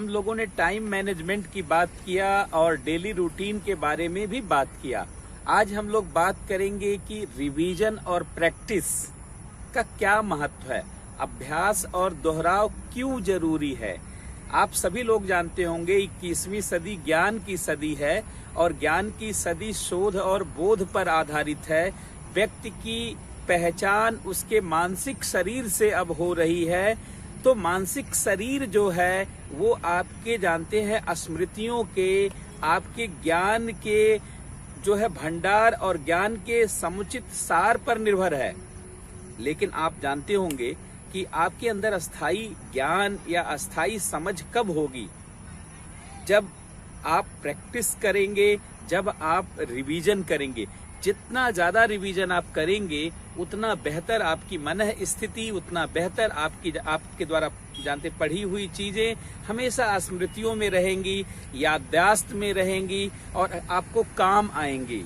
हम लोगों ने टाइम मैनेजमेंट की बात किया और डेली रूटीन के बारे में भी बात किया। आज हम लोग बात करेंगे कि रिवीजन और प्रैक्टिस का क्या महत्व है, अभ्यास और दोहराव क्यों जरूरी है। आप सभी लोग जानते होंगे 21वीं सदी ज्ञान की सदी है और ज्ञान की सदी शोध और बोध पर आधारित है। व्यक्ति की पहचान उसके मानसिक शरीर से अब हो रही है। तो मानसिक शरीर जो है वो आपके जानते हैं स्मृतियों के, आपके ज्ञान के जो है भंडार और ज्ञान के समुचित सार पर निर्भर है। लेकिन आप जानते होंगे कि आपके अंदर अस्थाई ज्ञान या अस्थाई समझ कब होगी? जब आप प्रैक्टिस करेंगे, जब आप रिवीजन करेंगे। जितना ज्यादा रिवीजन आप करेंगे उतना बेहतर आपकी मन स्थिति, उतना बेहतर आपके द्वारा जानते पढ़ी हुई चीजें हमेशा स्मृतियों में रहेंगी, याददाश्त में रहेंगी और आपको काम आएंगी।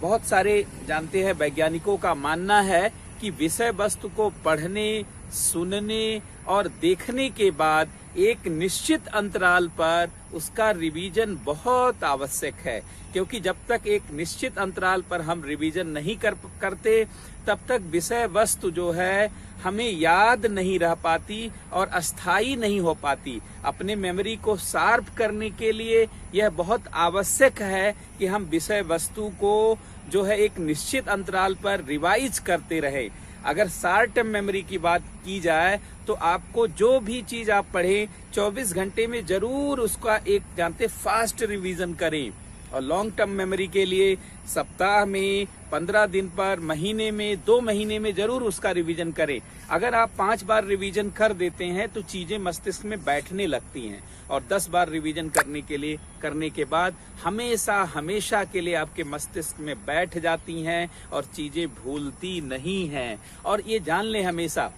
बहुत सारे जानते हैं वैज्ञानिकों का मानना है कि विषय वस्तु को पढ़ने, सुनने और देखने के बाद एक निश्चित अंतराल पर उसका रिवीजन बहुत आवश्यक है। क्योंकि जब तक एक निश्चित अंतराल पर हम रिवीजन नहीं करते तब तक विषय वस्तु जो है हमें याद नहीं रह पाती और अस्थाई नहीं हो पाती। अपने मेमोरी को शार्प करने के लिए यह बहुत आवश्यक है कि हम विषय वस्तु को जो है एक निश्चित अंतराल पर रिवाइज करते रहे। अगर शॉर्ट टर्म मेमोरी की बात की जाए तो आपको जो भी चीज आप पढ़ें 24 घंटे में जरूर उसका एक जानते फास्ट रिवीजन करें। और लॉन्ग टर्म मेमोरी के लिए सप्ताह में, 15 दिन पर, महीने में, 2 महीने में जरूर उसका रिवीजन करें। अगर आप 5 बार रिवीजन कर देते हैं तो चीजें मस्तिष्क में बैठने लगती हैं और 10 बार रिवीजन करने के बाद हमेशा के लिए आपके मस्तिष्क में बैठ जाती हैं और चीजें भूलती नहीं हैं। और ये जान लें हमेशा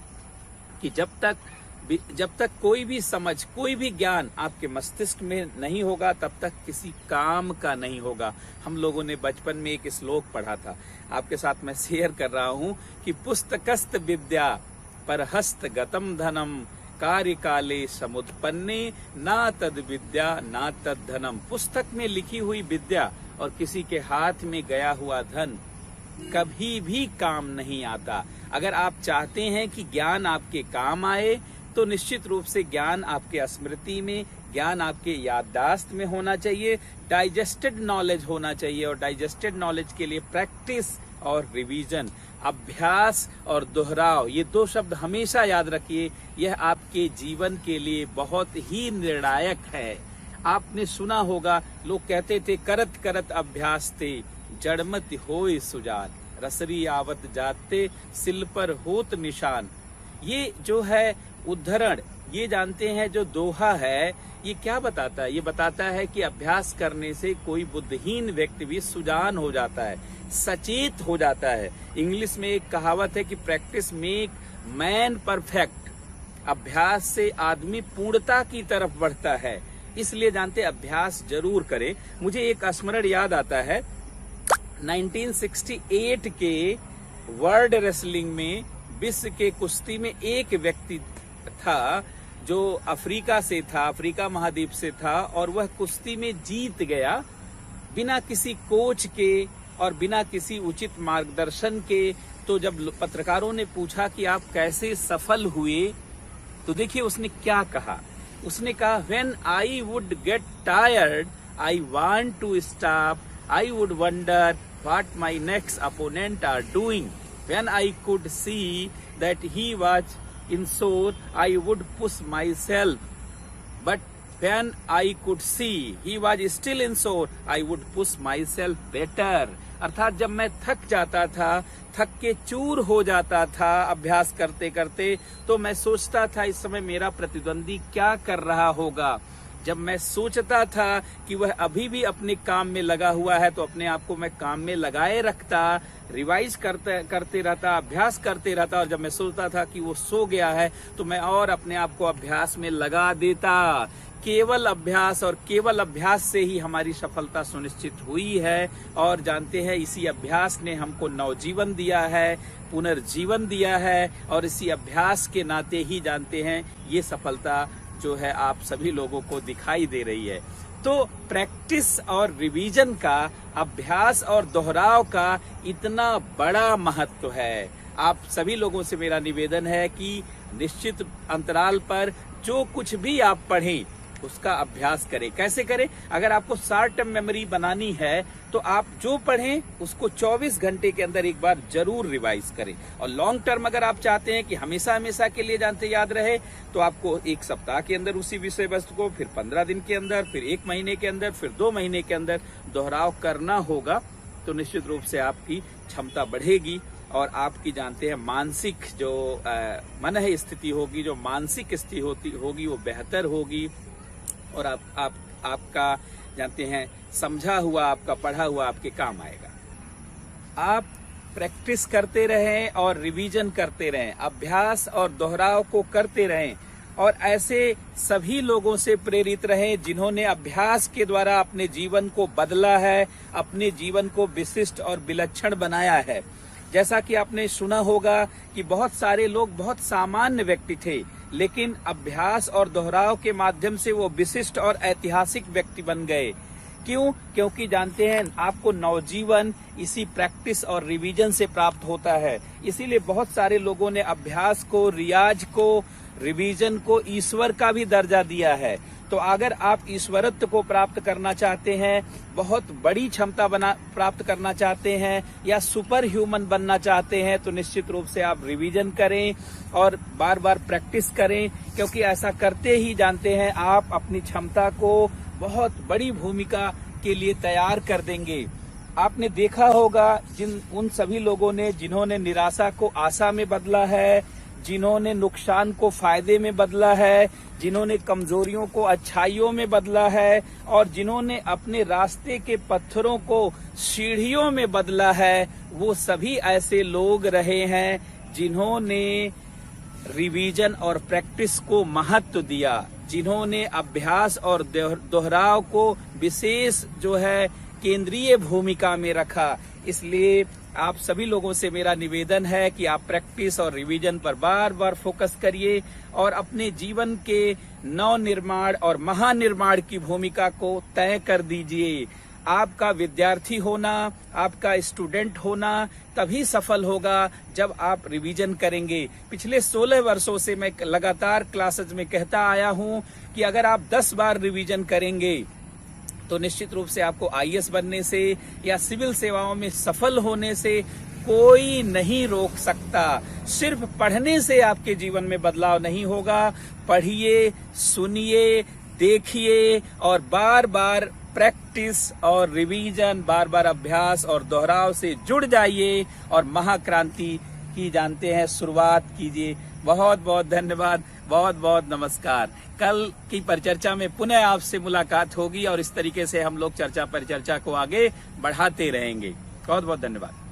कि जब तक कोई भी समझ, कोई भी ज्ञान आपके मस्तिष्क में नहीं होगा तब तक किसी काम का नहीं होगा। हम लोगों ने बचपन में एक श्लोक पढ़ा था, आपके साथ मैं शेयर कर रहा हूं कि पुस्तकस्त विद्या परहस्त गतम धनम कार्य काले समुत्पन्ने ना तद विद्या ना तद धनम। पुस्तक में लिखी हुई विद्या और किसी के हाथ में गया हुआ धन कभी भी काम नहीं आता। अगर आप चाहते हैं कि ज्ञान आपके काम आए तो निश्चित रूप से ज्ञान आपके स्मृति में, ज्ञान आपके याददाश्त में होना चाहिए, डाइजेस्टेड नॉलेज होना चाहिए। और डाइजेस्टेड नॉलेज के लिए प्रैक्टिस और रिवीजन, अभ्यास और दोहराव, ये 2 शब्द हमेशा याद रखिए। यह आपके जीवन के लिए बहुत ही निर्णायक है। आपने सुना होगा, लोग कहते थे करत करत अभ्यास थे जड़मत होए सुजान, रसरी आवत जाते सिल पर होत निशान। ये जो है उद्धरण, ये जानते हैं जो दोहा है, ये क्या बताता है? ये बताता है कि अभ्यास करने से कोई बुद्धिहीन व्यक्ति भी सुजान हो जाता है, सचेत हो जाता है। इंग्लिश में एक कहावत है कि प्रैक्टिस मेक मैन परफेक्ट। अभ्यास से आदमी पूर्णता की तरफ बढ़ता है। इसलिए जानते अभ्यास जरूर करें। मुझे एक स्मरण याद आता है 1968 के वर्ल्ड रेसलिंग में, विश्व के कुश्ती में एक व्यक्ति था जो अफ्रीका से था, अफ्रीका महाद्वीप से था और वह कुश्ती में जीत गया बिना किसी कोच के और बिना किसी उचित मार्गदर्शन के। तो जब पत्रकारों ने पूछा कि आप कैसे सफल हुए तो देखिए उसने क्या कहा। उसने कहा, when I would get tired I want to stop, I would wonder what my next opponent are doing. When I could see that he was in sore, I would push myself. But when I could see he was still in sore, I would push myself better. अर्थात जब मैं थक जाता था, थक के चूर हो जाता था अभ्यास करते करते, तो मैं सोचता था इस समय मेरा प्रतिद्वंदी क्या कर रहा होगा। जब मैं सोचता था कि वह अभी भी अपने काम में लगा हुआ है तो अपने आप को मैं काम में लगाए रखता, रिवाइज करते रहता, अभ्यास करते रहता। और जब मैं सोचता था कि वो सो गया है तो मैं और अपने आप को अभ्यास में लगा देता। केवल अभ्यास और केवल अभ्यास से ही हमारी सफलता सुनिश्चित हुई है। और जानते हैं इसी अभ्यास ने हमको नवजीवन दिया है, पुनर्जीवन दिया है और इसी अभ्यास के नाते ही जानते हैं ये सफलता जो है आप सभी लोगों को दिखाई दे रही है। तो प्रैक्टिस और रिवीजन का, अभ्यास और दोहराव का इतना बड़ा महत्व है। आप सभी लोगों से मेरा निवेदन है कि निश्चित अंतराल पर जो कुछ भी आप पढ़ें उसका अभ्यास करें। कैसे करें? अगर आपको शॉर्ट टर्म मेमोरी बनानी है तो आप जो पढ़ें उसको 24 घंटे के अंदर एक बार जरूर रिवाइज करें। और लॉन्ग टर्म अगर आप चाहते हैं कि हमेशा हमेशा के लिए जानते याद रहे, तो आपको एक सप्ताह के अंदर उसी विषय वस्तु को, फिर 15 दिन के अंदर, फिर 1 महीने के अंदर, फिर 2 महीने के अंदर दोहराव करना होगा। तो निश्चित रूप से आपकी क्षमता बढ़ेगी और आपकी जानते हैं मानसिक जो मन है स्थिति होगी, जो मानसिक स्थिति होगी वो बेहतर होगी। और आपका जानते हैं समझा हुआ, आपका पढ़ा हुआ आपके काम आएगा। आप प्रैक्टिस करते रहें और रिवीजन करते रहें, अभ्यास और दोहराव को करते रहें और ऐसे सभी लोगों से प्रेरित रहें जिन्होंने अभ्यास के द्वारा अपने जीवन को बदला है, अपने जीवन को विशिष्ट और विलक्षण बनाया है। जैसा कि आपने सुना होगा कि बहुत सारे लोग बहुत सामान्य व्यक्ति थे, लेकिन अभ्यास और दोहराव के माध्यम से वो विशिष्ट और ऐतिहासिक व्यक्ति बन गए। क्यों? क्योंकि जानते हैं आपको नवजीवन इसी प्रैक्टिस और रिवीजन से प्राप्त होता है। इसीलिए बहुत सारे लोगों ने अभ्यास को, रियाज को, रिवीजन को ईश्वर का भी दर्जा दिया है। तो अगर आप ईश्वरत्व को प्राप्त करना चाहते हैं, बहुत बड़ी क्षमता प्राप्त करना चाहते हैं या सुपर ह्यूमन बनना चाहते हैं, तो निश्चित रूप से आप रिवीजन करें और बार बार प्रैक्टिस करें, क्योंकि ऐसा करते ही जानते हैं आप अपनी क्षमता को बहुत बड़ी भूमिका के लिए तैयार कर देंगे। आपने देखा होगा उन सभी लोगों ने जिन्होंने निराशा को आशा में बदला है, जिन्होंने नुकसान को फायदे में बदला है, जिन्होंने कमजोरियों को अच्छाइयों में बदला है और जिन्होंने अपने रास्ते के पत्थरों को सीढ़ियों में बदला है, वो सभी ऐसे लोग रहे हैं जिन्होंने रिवीजन और प्रैक्टिस को महत्व दिया, जिन्होंने अभ्यास और दोहराव को विशेष जो है केंद्रीय भूमिका में रखा। इसलिए आप सभी लोगों से मेरा निवेदन है कि आप प्रैक्टिस और रिवीजन पर बार बार फोकस करिए और अपने जीवन के नवनिर्माण और महानिर्माण की भूमिका को तय कर दीजिए। आपका विद्यार्थी होना, आपका स्टूडेंट होना तभी सफल होगा जब आप रिवीजन करेंगे। पिछले 16 वर्षों से मैं लगातार क्लासेज में कहता आया हूं कि अगर आप 10 बार रिवीजन करेंगे तो निश्चित रूप से आपको आईएएस बनने से या सिविल सेवाओं में सफल होने से कोई नहीं रोक सकता। सिर्फ पढ़ने से आपके जीवन में बदलाव नहीं होगा। पढ़िए, सुनिए, देखिए और बार बार प्रैक्टिस और रिवीजन, बार बार अभ्यास और दोहराव से जुड़ जाइए और महाक्रांति की जानते हैं शुरुआत कीजिए। बहुत बहुत धन्यवाद, बहुत बहुत नमस्कार। कल की परिचर्चा में पुनः आपसे मुलाकात होगी और इस तरीके से हम लोग चर्चा परिचर्चा को आगे बढ़ाते रहेंगे। बहुत बहुत धन्यवाद।